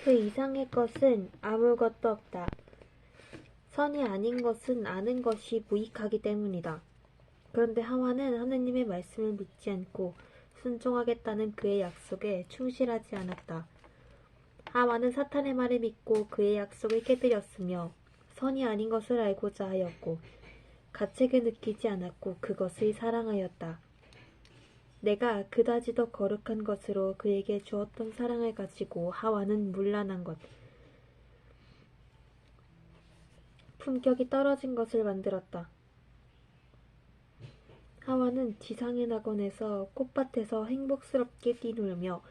그 이상의 것은 아무것도 없다. 선이 아닌 것은 아는 것이 무익하기 때문이다. 그런데 하와는 하느님의 말씀을 믿지 않고 순종하겠다는 그의 약속에 충실하지 않았다. 하와는 사탄의 말을 믿고 그의 약속을 깨뜨렸으며 선이 아닌 것을 알고자 하였고 가책을 느끼지 않았고 그것을 사랑하였다. 내가 그다지 더 거룩한 것으로 그에게 주었던 사랑을 가지고 하와는 문란한 것, 품격이 떨어진 것을 만들었다. 하와는 지상의 낙원에서 꽃밭에서 행복스럽게 뛰놀며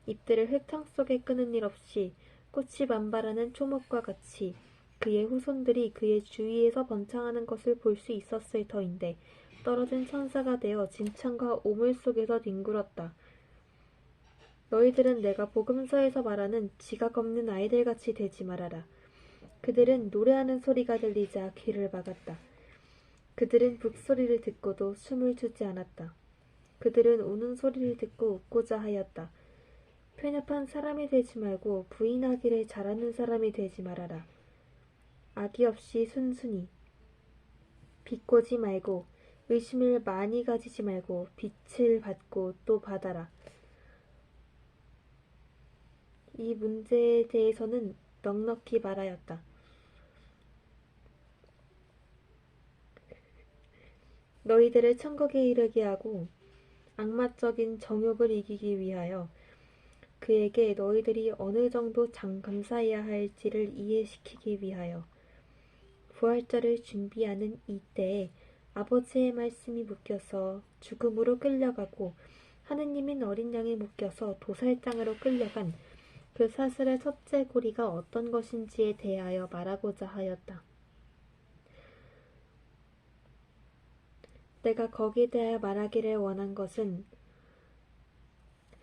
잎들을 흙탕 속에 끄는 일 없이 꽃이 만발하는 초목과 같이 그의 후손들이 그의 주위에서 번창하는 것을 볼 수 있었을 터인데 떨어진 천사가 되어 진창과 오물 속에서 뒹굴었다. 너희들은 내가 복음서에서 말하는 지각 없는 아이들같이 되지 말아라. 그들은 노래하는 소리가 들리자 귀를 막았다. 그들은 북소리를 듣고도 숨을 주지 않았다. 그들은 우는 소리를 듣고 웃고자 하였다. 편협한 사람이 되지 말고 부인하기를 잘하는 사람이 되지 말아라. 악의 없이 순순히 비꼬지 말고 의심을 많이 가지지 말고 빛을 받고 또 받아라. 이 문제에 대해서는 넉넉히 말하였다. 너희들을 천국에 이르게 하고 악마적인 정욕을 이기기 위하여 그에게 너희들이 어느 정도 감사해야 할지를 이해시키기 위하여 부활절을 준비하는 이때에 아버지의 말씀이 묶여서 죽음으로 끌려가고 하느님인 어린 양이 묶여서 도살장으로 끌려간 그 사슬의 첫째 고리가 어떤 것인지에 대하여 말하고자 하였다. 내가 거기에 대하여 말하기를 원한 것은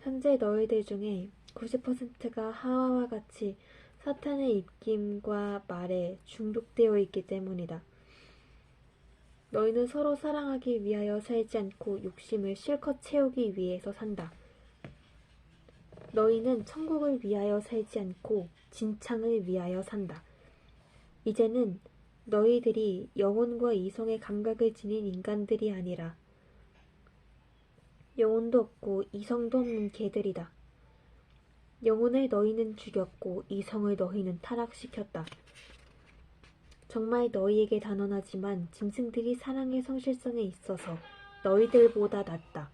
현재 너희들 중에 90%가 하와와 같이 사탄의 입김과 말에 중독되어 있기 때문이다. 너희는 서로 사랑하기 위하여 살지 않고 욕심을 실컷 채우기 위해서 산다. 너희는 천국을 위하여 살지 않고 진창을 위하여 산다. 이제는 너희들이 영혼과 이성의 감각을 지닌 인간들이 아니라 영혼도 없고 이성도 없는 개들이다. 영혼을 너희는 죽였고 이성을 너희는 타락시켰다. 정말 너희에게 단언하지만 짐승들이 사랑의 성실성에 있어서 너희들보다 낫다.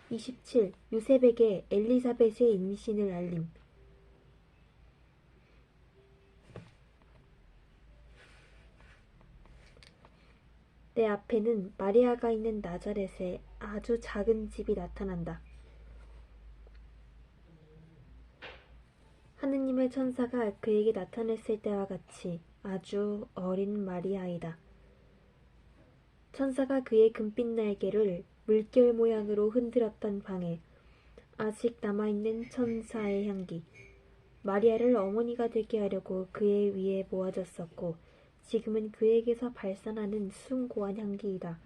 (27) 요셉에게 엘리사벳의 임신을 알림. 내 앞에는 마리아가 있는 나자렛의 아주 작은 집이 나타난다. 하느님의 천사가 그에게 나타났을 때와 같이 아주 어린 마리아이다. 천사가 그의 금빛 날개를 물결 모양으로 흔들었던 방에 아직 남아있는 천사의 향기, 마리아를 어머니가 되게 하려고 그의 위에 모아졌었고 지금은 그에게서 발산하는 숭고한 향기이다.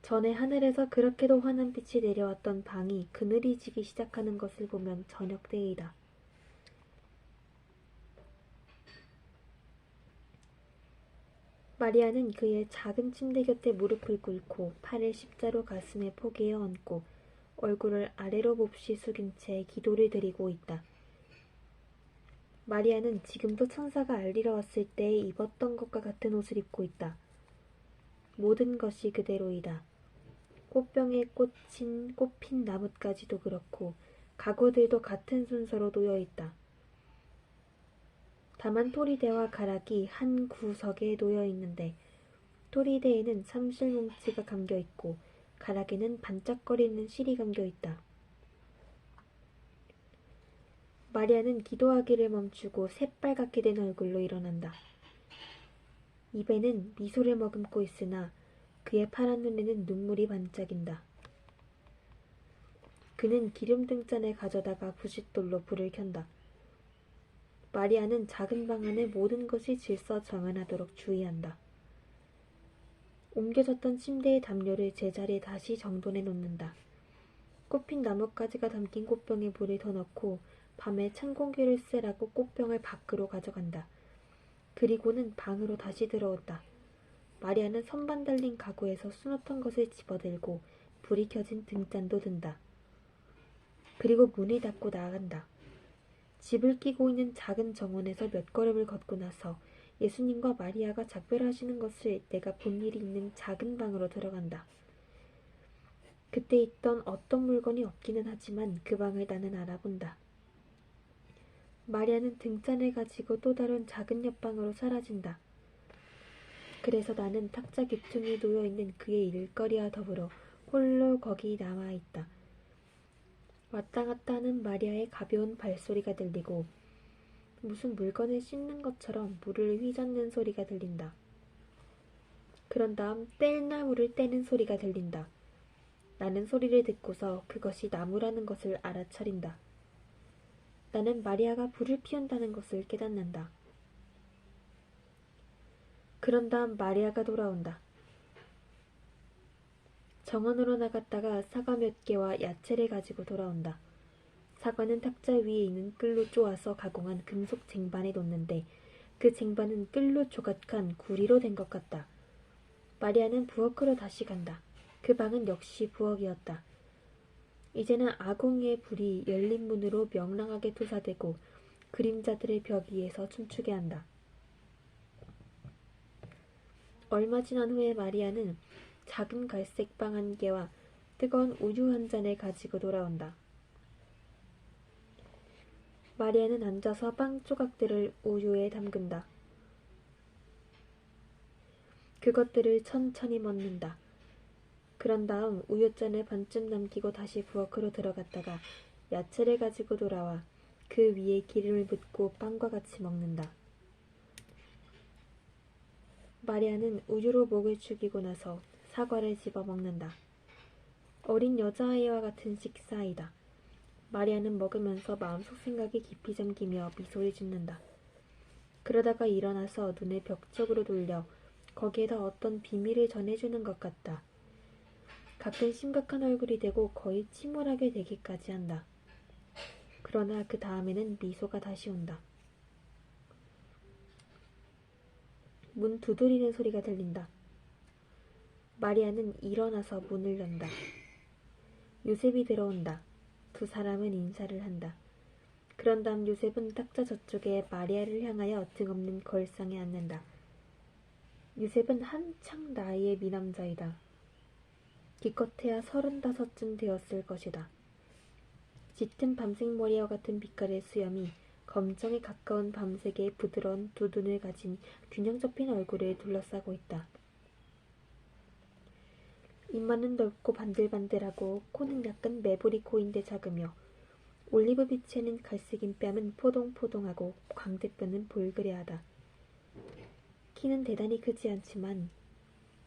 전에 하늘에서 그렇게도 환한 빛이 내려왔던 방이 그늘이 지기 시작하는 것을 보면 저녁 때이다. 마리아는 그의 작은 침대 곁에 무릎을 꿇고 팔을 십자로 가슴에 포개어 얹고 얼굴을 아래로 몹시 숙인 채 기도를 드리고 있다. 마리아는 지금도 천사가 알리러 왔을 때 입었던 것과 같은 옷을 입고 있다. 모든 것이 그대로이다. 꽃병에 꽃핀 나뭇가지도 그렇고 가구들도 같은 순서로 놓여 있다. 다만 토리대와 가락이 한 구석에 놓여 있는데 토리대에는 삼실뭉치가 감겨 있고 가락에는 반짝거리는 실이 감겨 있다. 마리아는 기도하기를 멈추고 새빨갛게 된 얼굴로 일어난다. 입에는 미소를 머금고 있으나 그의 파란 눈에는 눈물이 반짝인다. 그는 기름등잔을 가져다가 부싯돌로 불을 켠다. 마리아는 작은 방 안의 모든 것이 질서 정연하도록 주의한다. 옮겨졌던 침대의 담요를 제자리에 다시 정돈해 놓는다. 꽃핀 나뭇가지가 담긴 꽃병에 물을 더 넣고 밤에 찬 공기를 쐬라고 꽃병을 밖으로 가져간다. 그리고는 방으로 다시 들어온다. 마리아는 선반 달린 가구에서 수놓던 것을 집어들고 불이 켜진 등잔도 든다. 그리고 문을 닫고 나아간다. 집을 끼고 있는 작은 정원에서 몇 걸음을 걷고 나서 예수님과 마리아가 작별하시는 것을 내가 본 일이 있는 작은 방으로 들어간다. 그때 있던 어떤 물건이 없기는 하지만 그 방을 나는 알아본다. 마리아는 등잔을 가지고 또 다른 작은 옆방으로 사라진다. 그래서 나는 탁자 귀퉁이에 놓여있는 그의 일거리와 더불어 홀로 거기 남아있다. 왔다 갔다 하는 마리아의 가벼운 발소리가 들리고 무슨 물건을 씻는 것처럼 물을 휘젓는 소리가 들린다. 그런 다음 뗄나무를 떼는 소리가 들린다. 나는 소리를 듣고서 그것이 나무라는 것을 알아차린다. 나는 마리아가 불을 피운다는 것을 깨닫는다. 그런 다음 마리아가 돌아온다. 정원으로 나갔다가 사과 몇 개와 야채를 가지고 돌아온다. 사과는 탁자 위에 있는 끌로 쪼아서 가공한 금속 쟁반에 놓는데 그 쟁반은 끌로 조각한 구리로 된 것 같다. 마리아는 부엌으로 다시 간다. 그 방은 역시 부엌이었다. 이제는 아궁이의 불이 열린 문으로 명랑하게 투사되고 그림자들의 벽 위에서 춤추게 한다. 얼마 지난 후에 마리아는 작은 갈색 빵 한 개와 뜨거운 우유 한 잔을 가지고 돌아온다. 마리아는 앉아서 빵 조각들을 우유에 담근다. 그것들을 천천히 먹는다. 그런 다음 우유잔을 반쯤 남기고 다시 부엌으로 들어갔다가 야채를 가지고 돌아와 그 위에 기름을 붓고 빵과 같이 먹는다. 마리아는 우유로 목을 축이고 나서 사과를 집어 먹는다. 어린 여자아이와 같은 식사이다. 마리아는 먹으면서 마음속 생각이 깊이 잠기며 미소를 짓는다. 그러다가 일어나서 눈을 벽 쪽으로 돌려 거기에다 어떤 비밀을 전해주는 것 같다. 가끔 심각한 얼굴이 되고 거의 침울하게 되기까지 한다. 그러나 그 다음에는 미소가 다시 온다. 문 두드리는 소리가 들린다. 마리아는 일어나서 문을 연다. 요셉이 들어온다. 두 사람은 인사를 한다. 그런 다음 요셉은 탁자 저쪽에 마리아를 향하여 등없는 걸상에 앉는다. 요셉은 한창 나이의 미남자이다. 기껏해야 35쯤 되었을 것이다. 짙은 밤색 머리와 같은 빛깔의 수염이 검정에 가까운 밤색의 부드러운 두 눈을 가진 균형 잡힌 얼굴을 둘러싸고 있다. 입만은 넓고 반들반들하고 코는 약간 매부리 코인데 작으며 올리브 빛에는 갈색인 뺨은 포동포동하고 광대뼈는 볼그레하다. 키는 대단히 크지 않지만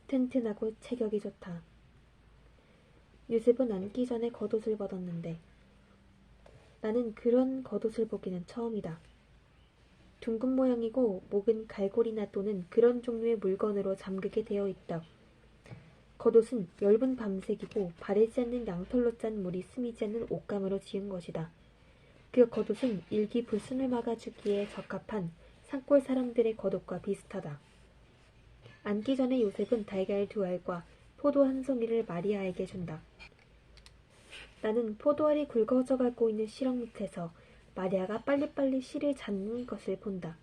튼튼하고 체격이 좋다. 요셉은 앉기 전에 겉옷을 벗었는데 나는 그런 겉옷을 보기는 처음이다. 둥근 모양이고 목은 갈고리나 또는 그런 종류의 물건으로 잠그게 되어 있다. 겉옷은 엷은 밤색이고 바르지 않는 양털로 짠 물이 스미지 않는 옷감으로 지은 것이다. 그 겉옷은 일기 불순을 막아주기에 적합한 산골 사람들의 겉옷과 비슷하다. 앉기 전에 요셉은 달걀 2알과 포도 한 송이를 마리아에게 준다. 나는 포도알이 굵어져 가고 있는 시렁 밑에서 마리아가 빨리빨리 씨를 잡는 것을 본다.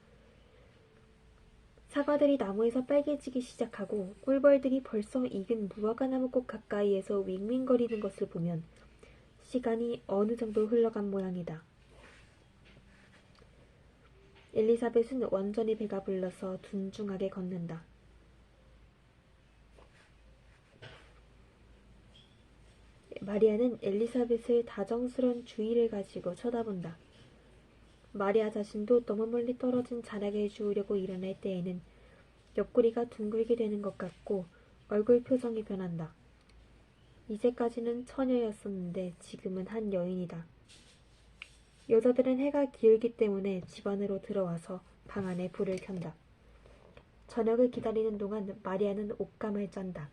사과들이 나무에서 빨개지기 시작하고 꿀벌들이 벌써 익은 무화과 나무꽃 가까이에서 윙윙거리는 것을 보면 시간이 어느 정도 흘러간 모양이다. 엘리사벳은 완전히 배가 불러서 둔중하게 걷는다. 마리아는 엘리사벳의 다정스런 주의를 가지고 쳐다본다. 마리아 자신도 너무 멀리 떨어진 자락을 주우려고 일어날 때에는 옆구리가 둥글게 되는 것 같고 얼굴 표정이 변한다. 이제까지는 처녀였었는데 지금은 한 여인이다. 여자들은 해가 길기 때문에 집 안으로 들어와서 방 안에 불을 켠다. 저녁을 기다리는 동안 마리아는 옷감을 짠다.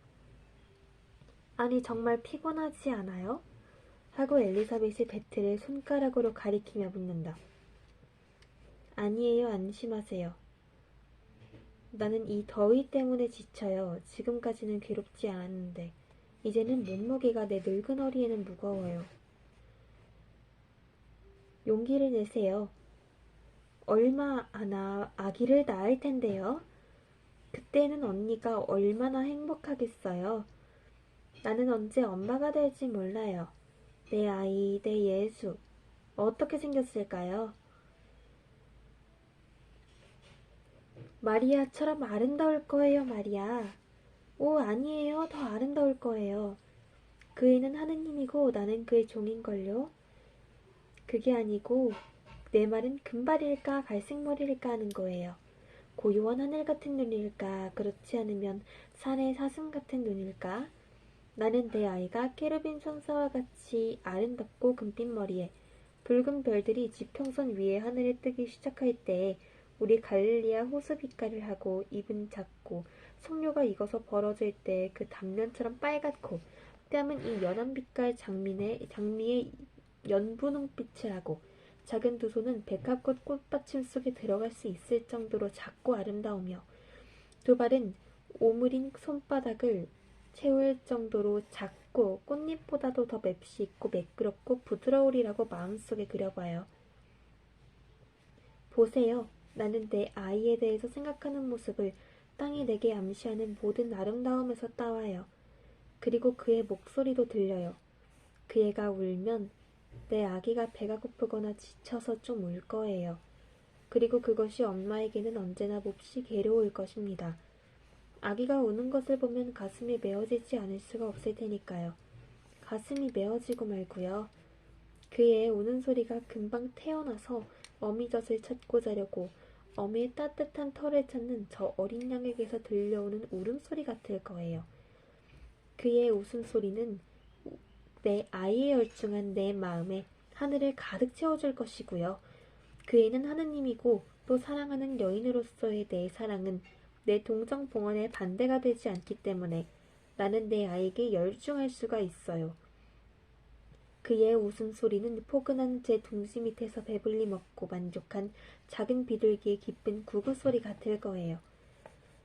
아니 정말 피곤하지 않아요? 하고 엘리사벳이 베트를 손가락으로 가리키며 묻는다. 아니에요, 안심하세요. 나는 이 더위 때문에 지쳐요. 지금까지는 괴롭지 않았는데 이제는 몸무게가 내 늙은 허리에는 무거워요. 용기를 내세요. 얼마 안 아기를 낳을 텐데요. 그때는 언니가 얼마나 행복하겠어요. 나는 언제 엄마가 될지 몰라요. 내 아이, 내 예수. 어떻게 생겼을까요? 마리아처럼 아름다울 거예요, 마리아. 오, 아니에요. 더 아름다울 거예요. 그 애는 하느님이고 나는 그의 종인걸요. 그게 아니고 내 말은 금발일까 갈색머리일까 하는 거예요. 고요한 하늘 같은 눈일까 그렇지 않으면 산의 사슴 같은 눈일까? 나는 내 아이가 케루빈 천사와 같이 아름답고 금빛 머리에 붉은 별들이 지평선 위에 하늘에 뜨기 시작할 때에 우리 갈릴리아 호수 빛깔을 하고 입은 작고 석류가 익어서 벌어질 때 그 단면처럼 빨갛고 뺨은 이 연한 빛깔 장미의 연분홍빛을 하고 작은 두 손은 백합꽃 꽃받침 속에 들어갈 수 있을 정도로 작고 아름다우며 두 발은 오므린 손바닥을 채울 정도로 작고 꽃잎보다도 더 맵시 있고 매끄럽고 부드러우리라고 마음속에 그려봐요. 보세요. 나는 내 아이에 대해서 생각하는 모습을 땅이 내게 암시하는 모든 아름다움에서 따와요. 그리고 그의 목소리도 들려요. 그 애가 울면 내 아기가 배가 고프거나 지쳐서 좀 울 거예요. 그리고 그것이 엄마에게는 언제나 몹시 괴로울 것입니다. 아기가 우는 것을 보면 가슴이 메어지지 않을 수가 없을 테니까요. 가슴이 메어지고 말고요. 그의 우는 소리가 금방 태어나서 어미젖을 찾고 자려고 어미의 따뜻한 털을 찾는 저 어린 양에게서 들려오는 울음소리 같을 거예요. 그의 웃음소리는 내 아이에 열중한 내 마음에 하늘을 가득 채워줄 것이고요. 그 애는 하느님이고 또 사랑하는 여인으로서의 내 사랑은 내 동정봉헌에 반대가 되지 않기 때문에 나는 내 아이에게 열중할 수가 있어요. 그의 웃음소리는 포근한 제 둥지 밑에서 배불리 먹고 만족한 작은 비둘기의 기쁜 구구소리 같을 거예요.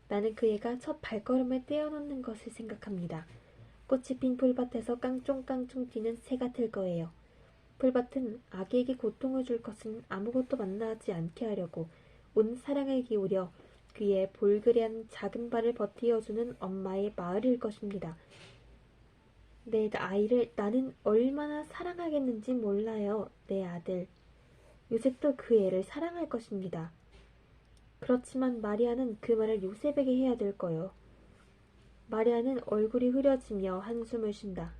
나는 그 애가 첫 발걸음을 떼어놓는 것을 생각합니다. 꽃이 핀 풀밭에서 깡총깡총 뛰는 새 같을 거예요. 풀밭은 아기에게 고통을 줄 것은 아무것도 만나지 않게 하려고 온 사랑을 기울여 그의 볼그레한 작은 발을 버티어주는 엄마의 마을일 것입니다. 내 아이를 나는 얼마나 사랑하겠는지 몰라요. 내 아들. 요셉도 그 애를 사랑할 것입니다. 그렇지만 마리아는 그 말을 요셉에게 해야 될 거요. 마리아는 얼굴이 흐려지며 한숨을 쉰다.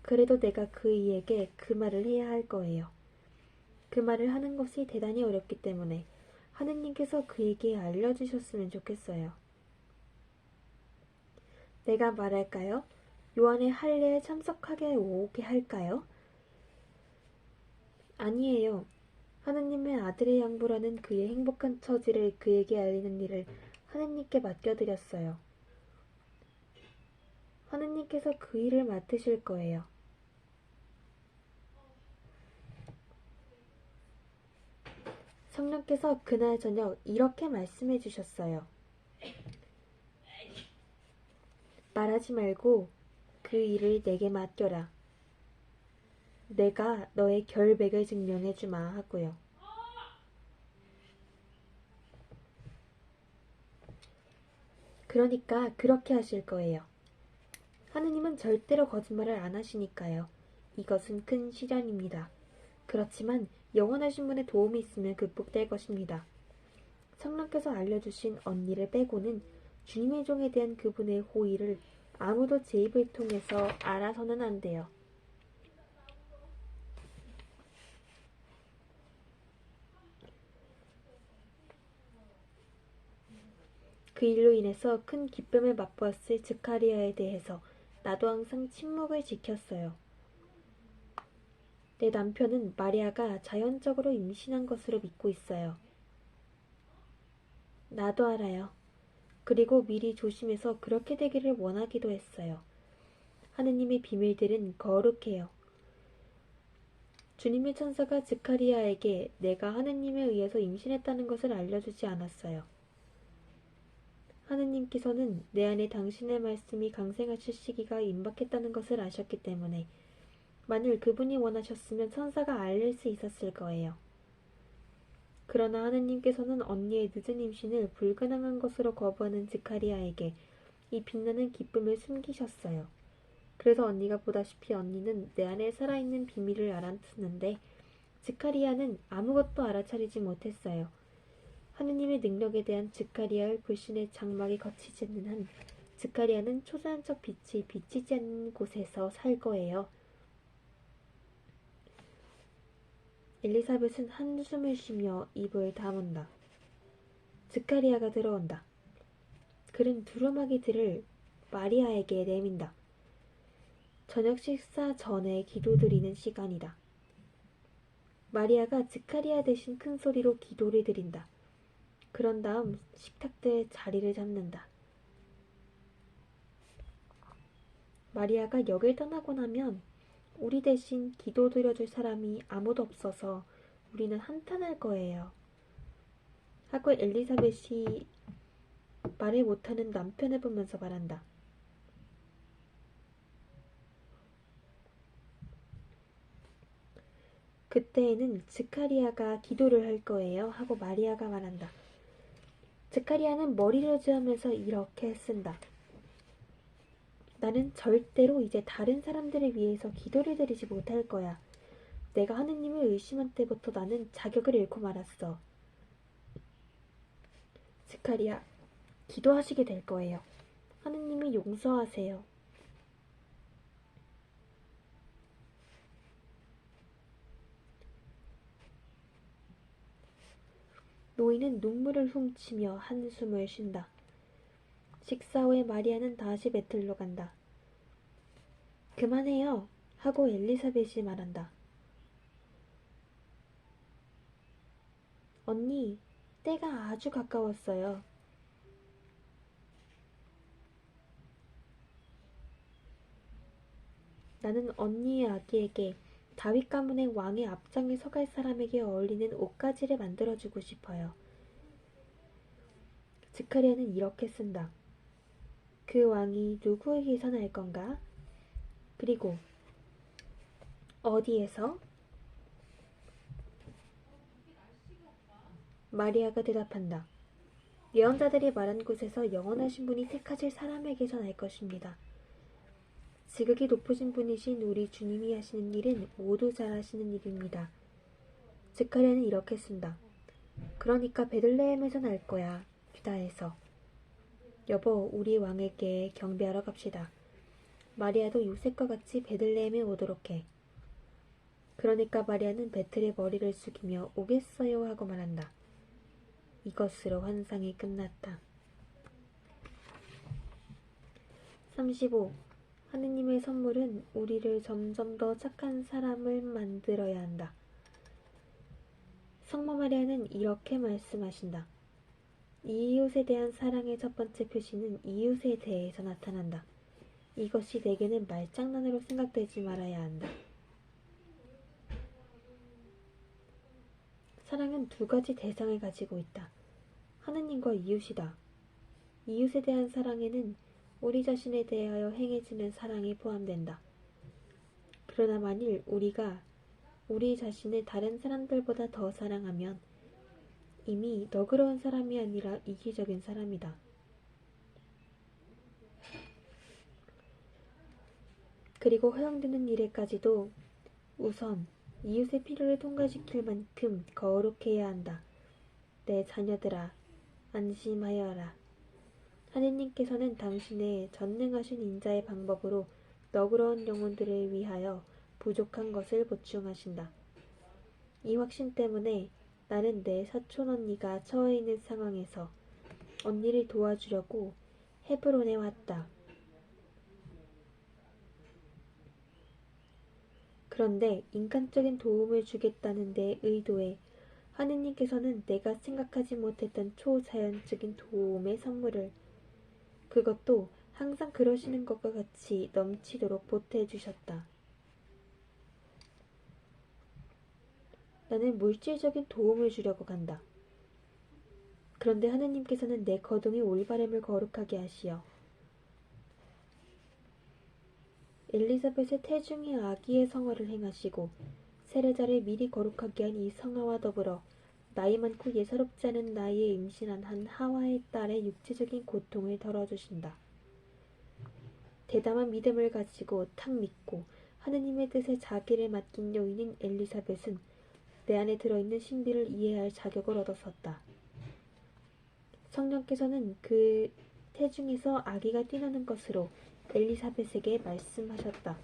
그래도 내가 그이에게 그 말을 해야 할 거예요. 그 말을 하는 것이 대단히 어렵기 때문에 하느님께서 그에게 알려주셨으면 좋겠어요. 내가 말할까요? 요한의 할례에 참석하게 오게 할까요? 아니에요. 하느님의 아들의 양보라는 그의 행복한 처지를 그에게 알리는 일을 하느님께 맡겨드렸어요. 하느님께서 그 일을 맡으실 거예요. 성령께서 그날 저녁 이렇게 말씀해 주셨어요. 말하지 말고 그 일을 내게 맡겨라. 내가 너의 결백을 증명해 주마 하고요. 그러니까 그렇게 하실 거예요. 하느님은 절대로 거짓말을 안 하시니까요. 이것은 큰 시련입니다. 그렇지만 영원하신 분의 도움이 있으면 극복될 것입니다. 성령께서 알려주신 언니를 빼고는 주님의 종에 대한 그분의 호의를 아무도 제 입을 통해서 알아서는 안 돼요. 그 일로 인해서 큰 기쁨을 맛보았을 즉가리아에 대해서 나도 항상 침묵을 지켰어요. 내 남편은 마리아가 자연적으로 임신한 것으로 믿고 있어요. 나도 알아요. 그리고 미리 조심해서 그렇게 되기를 원하기도 했어요. 하느님의 비밀들은 거룩해요. 주님의 천사가 스가리야에게 내가 하느님에 의해서 임신했다는 것을 알려주지 않았어요. 하느님께서는 내 안에 당신의 말씀이 강생하실 시기가 임박했다는 것을 아셨기 때문에 만일 그분이 원하셨으면 천사가 알릴 수 있었을 거예요. 그러나 하느님께서는 언니의 늦은 임신을 불가능한 것으로 거부하는 스가리야에게 이 빛나는 기쁨을 숨기셨어요. 그래서 언니가 보다시피 언니는 내 안에 살아있는 비밀을 알아듣는데 스가리야는 아무것도 알아차리지 못했어요. 하느님의 능력에 대한 스가리야의 불신의 장막이 거치지 않는 한 스가리야는 초자연적 빛이 비치지 않는 곳에서 살 거예요. 엘리사벳은 한숨을 쉬며 입을 다문다. 스가리야가 들어온다. 그는 두루마기 들을 마리아에게 내민다. 저녁 식사 전에 기도드리는 시간이다. 마리아가 스가리야 대신 큰 소리로 기도를 드린다. 그런 다음 식탁대에 자리를 잡는다. 마리아가 역을 떠나고 나면 우리 대신 기도드려줄 사람이 아무도 없어서 우리는 한탄할 거예요. 하고 엘리사벳이 말을 못하는 남편을 보면서 말한다. 그때에는 스가리야가 기도를 할 거예요. 하고 마리아가 말한다. 스가리야는 머리를 쥐으면서 이렇게 쓴다. 나는 절대로 이제 다른 사람들을 위해서 기도를 드리지 못할 거야. 내가 하느님을 의심한 때부터 나는 자격을 잃고 말았어. 스가리야, 기도하시게 될 거예요. 하느님이 용서하세요. 노인은 눈물을 훔치며 한숨을 쉰다. 식사 후에 마리아는 다시 배틀로 간다. 그만해요. 하고 엘리사벳이 말한다. 언니, 때가 아주 가까웠어요. 나는 언니의 아기에게 다윗 가문의 왕의 앞장에 서갈 사람에게 어울리는 옷가지를 만들어주고 싶어요. 스가랴는 이렇게 쓴다. 그 왕이 누구에게서 날 건가? 그리고 어디에서? 마리아가 대답한다. 예언자들이 말한 곳에서 영원하신 분이 택하실 사람에게서 날 것입니다. 지극히 높으신 분이신 우리 주님이 하시는 일은 모두 잘하시는 일입니다. 스가랴는 이렇게 쓴다. 그러니까 베들레헴에서 날 거야. 유다에서. 여보, 우리 왕에게 경배하러 갑시다. 마리아도 요셉과 같이 베들레헴에 오도록 해. 그러니까 마리아는 배틀에 머리를 숙이며 오겠어요 하고 말한다. 이것으로 환상이 끝났다. 35. 하느님의 선물은 우리를 점점 더 착한 사람을 만들어야 한다. 성모 마리아는 이렇게 말씀하신다. 이웃에 대한 사랑의 첫 번째 표시는 이웃에 대해서 나타난다. 이것이 내게는 말장난으로 생각되지 말아야 한다. 사랑은 두 가지 대상을 가지고 있다. 하느님과 이웃이다. 이웃에 대한 사랑에는 우리 자신에 대하여 행해지는 사랑이 포함된다. 그러나 만일 우리가 우리 자신을 다른 사람들보다 더 사랑하면 이미 너그러운 사람이 아니라 이기적인 사람이다. 그리고 허용되는 일에까지도 우선 이웃의 필요를 통과시킬 만큼 거룩해야 한다. 내 자녀들아, 안심하여라. 하느님께서는 당신의 전능하신 인자의 방법으로 너그러운 영혼들을 위하여 부족한 것을 보충하신다. 이 확신 때문에 나는 내 사촌 언니가 처해 있는 상황에서 언니를 도와주려고 헤브론에 왔다. 그런데 인간적인 도움을 주겠다는 내 의도에 하느님께서는 내가 생각하지 못했던 초자연적인 도움의 선물을, 그것도 항상 그러시는 것과 같이 넘치도록 보태주셨다. 나는 물질적인 도움을 주려고 간다. 그런데 하느님께서는 내 거동의 올바름을 거룩하게 하시어 엘리사벳의 태중의 아기의 성화를 행하시고 세례자를 미리 거룩하게 한 이 성화와 더불어 나이 많고 예사롭지 않은 나이에 임신한 한 하와의 딸의 육체적인 고통을 덜어주신다. 대담한 믿음을 가지고 탁 믿고 하느님의 뜻에 자기를 맡긴 여인인 엘리사벳은 내 안에 들어있는 신비를 이해할 자격을 얻었었다. 성령께서는 그 태중에서 아기가 뛰노는 것으로 엘리사벳에게 말씀하셨다.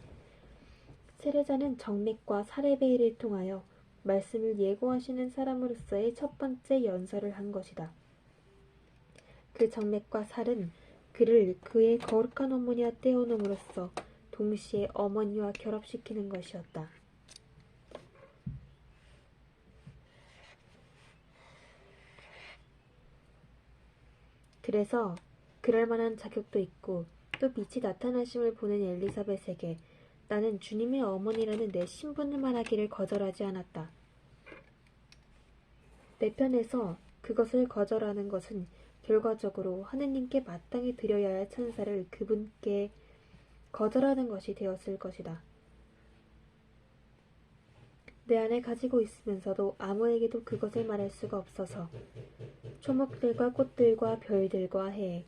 세례자는 정맥과 사레베이를 통하여 말씀을 예고하시는 사람으로서의 첫 번째 연설을 한 것이다. 그 정맥과 살은 그를 그의 거룩한 어머니와 떼어놓음으로써 동시에 어머니와 결합시키는 것이었다. 그래서 그럴 만한 자격도 있고 또 빛이 나타나심을 보는 엘리사벳에게 나는 주님의 어머니라는 내 신분을 말하기를 거절하지 않았다. 내 편에서 그것을 거절하는 것은 결과적으로 하느님께 마땅히 드려야 할 찬사를 그분께 거절하는 것이 되었을 것이다. 내 안에 가지고 있으면서도 아무에게도 그것을 말할 수가 없어서 초목들과 꽃들과 별들과 해,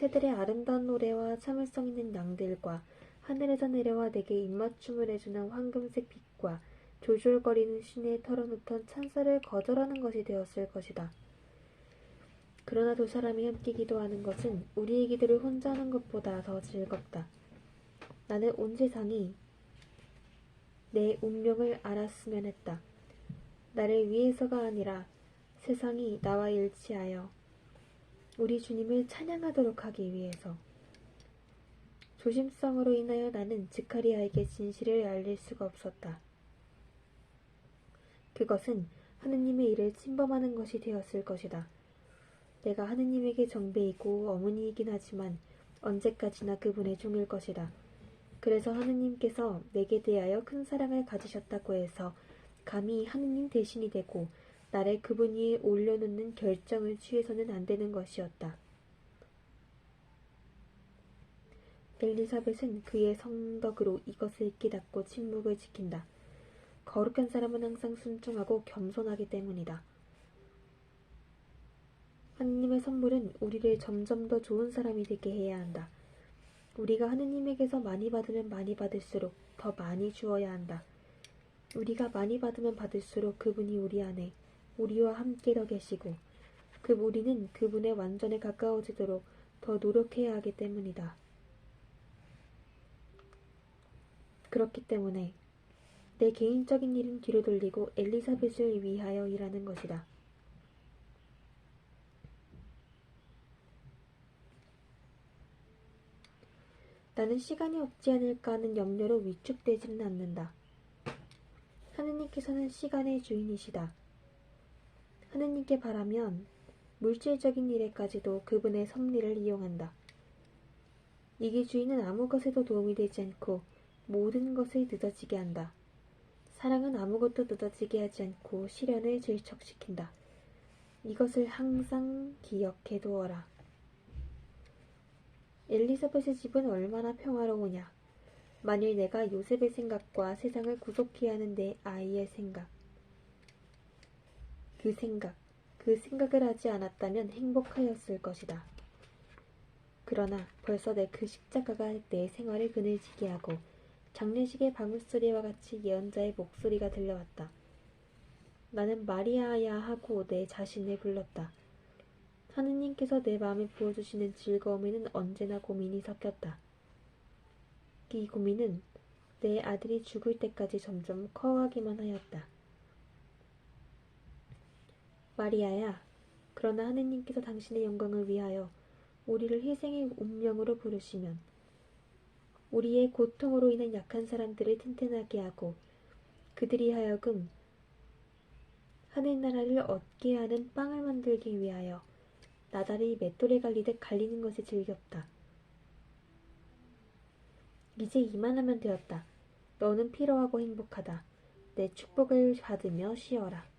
새들의 아름다운 노래와 참을성 있는 양들과 하늘에서 내려와 내게 입맞춤을 해주는 황금색 빛과 조졸거리는 신에 털어놓던 찬사를 거절하는 것이 되었을 것이다. 그러나 두 사람이 함께 기도하는 것은 우리의 기도를 혼자 하는 것보다 더 즐겁다. 나는 온 세상이 내 운명을 알았으면 했다. 나를 위해서가 아니라 세상이 나와 일치하여 우리 주님을 찬양하도록 하기 위해서. 조심성으로 인하여 나는 지카리아에게 진실을 알릴 수가 없었다. 그것은 하느님의 일을 침범하는 것이 되었을 것이다. 내가 하느님에게 정배이고 어머니이긴 하지만 언제까지나 그분의 종일 것이다. 그래서 하느님께서 내게 대하여 큰 사랑을 가지셨다고 해서 감히 하느님 대신이 되고 나를 그분 위에 올려놓는 결정을 취해서는 안 되는 것이었다. 엘리사벳은 그의 성덕으로 이것을 깨닫고 침묵을 지킨다. 거룩한 사람은 항상 순종하고 겸손하기 때문이다. 하느님의 선물은 우리를 점점 더 좋은 사람이 되게 해야 한다. 우리가 하느님에게서 많이 받으면 많이 받을수록 더 많이 주어야 한다. 우리가 많이 받으면 받을수록 그분이 우리 안에 우리와 함께 더 계시고 우리는 그분의 완전에 가까워지도록 더 노력해야 하기 때문이다. 그렇기 때문에 내 개인적인 일은 뒤로 돌리고 엘리사벳을 위하여 일하는 것이다. 나는 시간이 없지 않을까 하는 염려로 위축되지는 않는다. 하느님께서는 시간의 주인이시다. 하느님께 바라면 물질적인 일에까지도 그분의 섭리를 이용한다. 이기주의는 아무 것에도 도움이 되지 않고 모든 것을 늦어지게 한다. 사랑은 아무것도 늦어지게 하지 않고 시련을 질척시킨다. 이것을 항상 기억해 두어라. 엘리사벳의 집은 얼마나 평화로우냐. 만일 내가 요셉의 생각과 세상을 구속해야 하는 내 아이의 생각, 그 생각을 하지 않았다면 행복하였을 것이다. 그러나 벌써 그 십자가가 내 생활을 그늘지게 하고 장례식의 방울소리와 같이 예언자의 목소리가 들려왔다. 나는 마리아야 하고 내 자신을 불렀다. 하느님께서 내 마음에 부어주시는 즐거움에는 언제나 고민이 섞였다. 이 고민은 내 아들이 죽을 때까지 점점 커가기만 하였다. 마리아야, 그러나 하느님께서 당신의 영광을 위하여 우리를 희생의 운명으로 부르시면 우리의 고통으로 인한 약한 사람들을 튼튼하게 하고 그들이 하여금 하늘나라를 얻게 하는 빵을 만들기 위하여 나달이 맷돌에 갈리듯 갈리는 것이 즐겁다. 이제 이만하면 되었다. 너는 피로하고 행복하다. 내 축복을 받으며 쉬어라.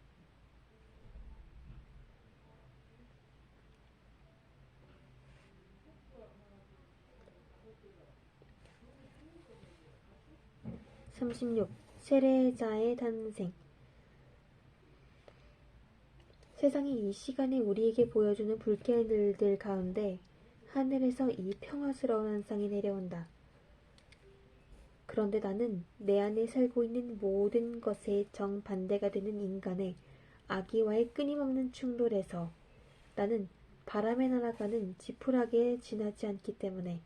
(36) 세례자의 탄생. 세상이 이 시간에 우리에게 보여주는 불쾌한 일들 가운데 하늘에서 이 평화스러운 환상이 내려온다. 그런데 나는 내 안에 살고 있는 모든 것에 정반대가 되는 인간의 아기와의 끊임없는 충돌에서 나는 바람에 날아가는 지푸라기에 지나지 않기 때문에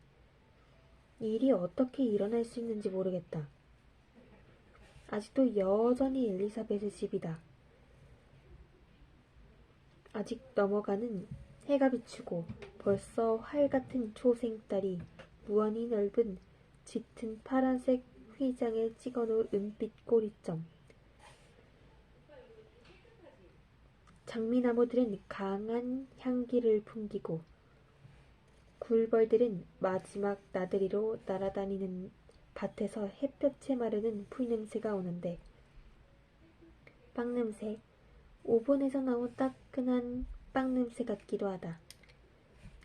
이 일이 어떻게 일어날 수 있는지 모르겠다. 아직도 여전히 엘리사벳의 집이다. 아직 넘어가는 해가 비추고 벌써 활같은 초생딸이 무한히 넓은 짙은 파란색 휘장에 찍어놓은 은빛 꼬리점. 장미나무들은 강한 향기를 풍기고 굴벌들은 마지막 나들이로 날아다니는 밭에서 햇볕에 마르는 풀냄새가 오는데 빵냄새, 오븐에서 나온 따끈한 빵냄새 같기도 하다.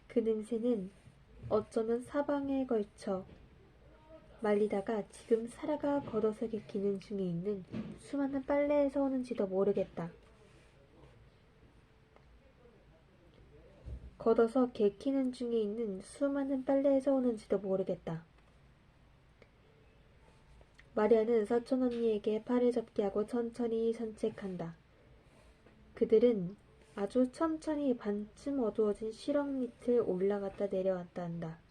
그 냄새는 어쩌면 사방에 걸쳐 말리다가 지금 사라가 걷어서 개키는 중에 있는 수많은 빨래에서 오는지도 모르겠다. 걷어서 개키는 중에 있는 수많은 빨래에서 오는지도 모르겠다. 마리아는 사촌 언니에게 팔을 접게 하고 천천히 산책한다. 그들은 아주 천천히 반쯤 어두워진 실업 밑을 올라갔다 내려왔다 한다.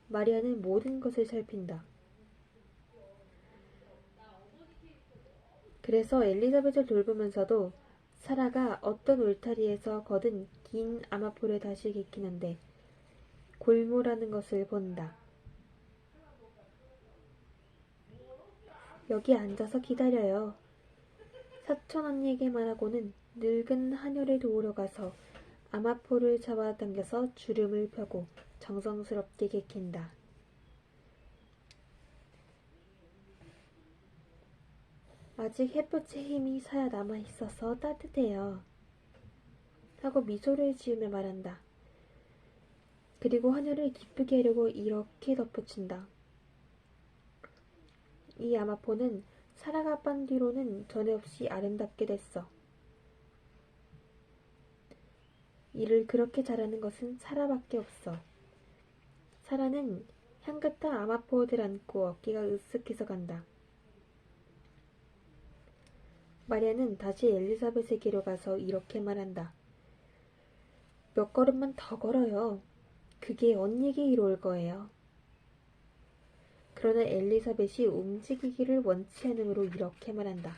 마리아는 모든 것을 살핀다. 그래서 엘리자벳을 돌보면서도 사라가 어떤 울타리에서 거둔 긴 아마포를 다시 개키는데 골모라는 것을 본다. 여기 앉아서 기다려요. 사촌 언니에게 말하고는 늙은 하녀를 도우러 가서 아마포를 잡아당겨서 주름을 펴고 정성스럽게 개킨다. 아직 햇볕에 힘이 사야 남아있어서 따뜻해요. 하고 미소를 지으며 말한다. 그리고 하녀를 기쁘게 하려고 이렇게 덧붙인다. 이 아마포는 사라가 빤 뒤로는 전에 없이 아름답게 됐어. 일을 그렇게 잘하는 것은 사라밖에 없어. 사라는 향긋한 아마포를 안고 어깨가 으쓱해서 간다. 마리아는 다시 엘리사벳에게로 가서 이렇게 말한다. 몇 걸음만 더 걸어요. 그게 언니에게 이로울 거예요. 그러나 엘리사벳이 움직이기를 원치 않으므로 이렇게 말한다.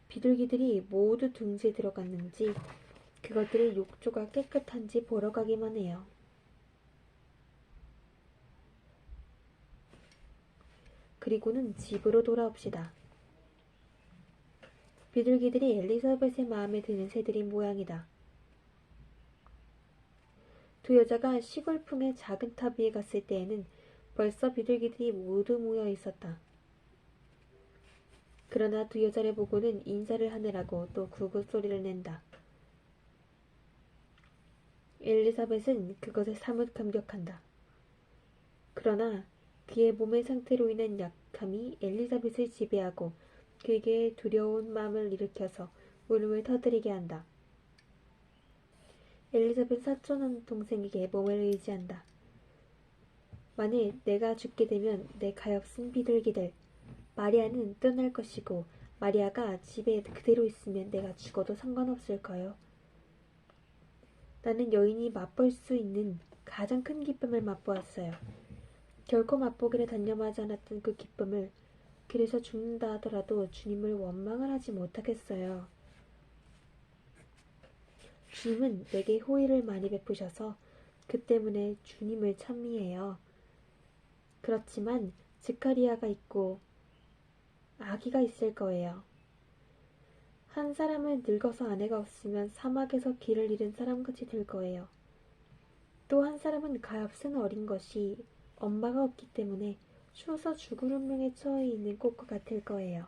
비둘기들이 모두 둥지에 들어갔는지 그것들의 욕조가 깨끗한지 보러 가기만 해요. 그리고는 집으로 돌아옵시다. 비둘기들이 엘리사벳의 마음에 드는 새들인 모양이다. 두 여자가 시골풍의 작은 탑 위에 갔을 때에는 벌써 비둘기들이 모두 모여 있었다. 그러나 두 여자를 보고는 인사를 하느라고 또 구구소리를 낸다. 엘리사벳은 그것에 사뭇 감격한다. 그러나 그의 몸의 상태로 인한 약함이 엘리사벳을 지배하고 그에게 두려운 마음을 일으켜서 울음을 터뜨리게 한다. 엘리사벳 사촌 동생에게 몸을 의지한다. 만일 내가 죽게 되면 내 가엾은 비둘기들, 마리아는 떠날 것이고 마리아가 집에 그대로 있으면 내가 죽어도 상관없을까요? 나는 여인이 맛볼 수 있는 가장 큰 기쁨을 맛보았어요. 결코 맛보기를 단념하지 않았던 그 기쁨을 그래서 죽는다 하더라도 주님을 원망을 하지 못하겠어요. 주님은 내게 호의를 많이 베푸셔서 그 때문에 주님을 찬미해요. 그렇지만 스카리아가 있고 아기가 있을 거예요. 한 사람은 늙어서 아내가 없으면 사막에서 길을 잃은 사람같이 될 거예요. 또 한 사람은 가엾은 어린 것이 엄마가 없기 때문에 추워서 죽을 운명에 처해 있는 꽃과 같을 거예요.